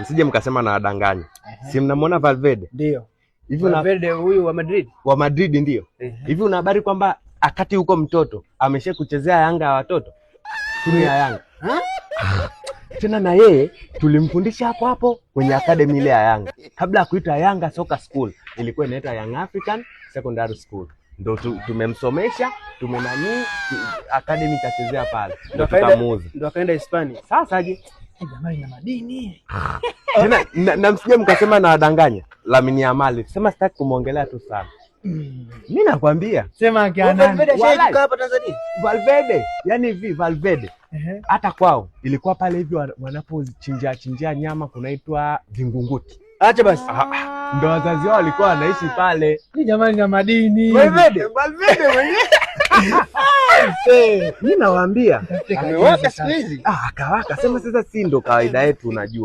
msije mkasema na wadanganya. Si mnamwona Valverde? Ndio. Hivi Valverde huyu wa Madrid? Wa Madrid ndio. Hivi una habari kwamba akati huko mtoto amesha kuchezea Yanga ya watoto? Timu ya Yanga. Tena na yeye tulimfundisha hapo hapo kwenye academy ile ya Yanga. Kabla ya kuita Yanga Soccer School, ilikuwa inaitwa Young African Secondary School. Ndio tumemsomesha, tumenani academy kachezea pale. Ndio tukamuuza. Ndio akaenda Hispania. Sasa je, jamaa ina madini. Tena na msije mkasema na wadanganya. Lamine Yamal, sema sitaki kumuongelea tu sana. Mimi nakwambia, sema akiana Valverde hapa Tanzania. Valverde, yani hivi Valverde. Hata kwao ilikuwa pale hivi wanapochinjia nyama kunaitwa Vingunguti. Acha basi. Ndio wazazi wao walikuwa wanaishi pale. Ni jamani na madini. Valverde mwenyewe. Mimi nawaambia, amewaka siku hizi. Akawaka. Sema sasa si ndo kawaida yetu unajua.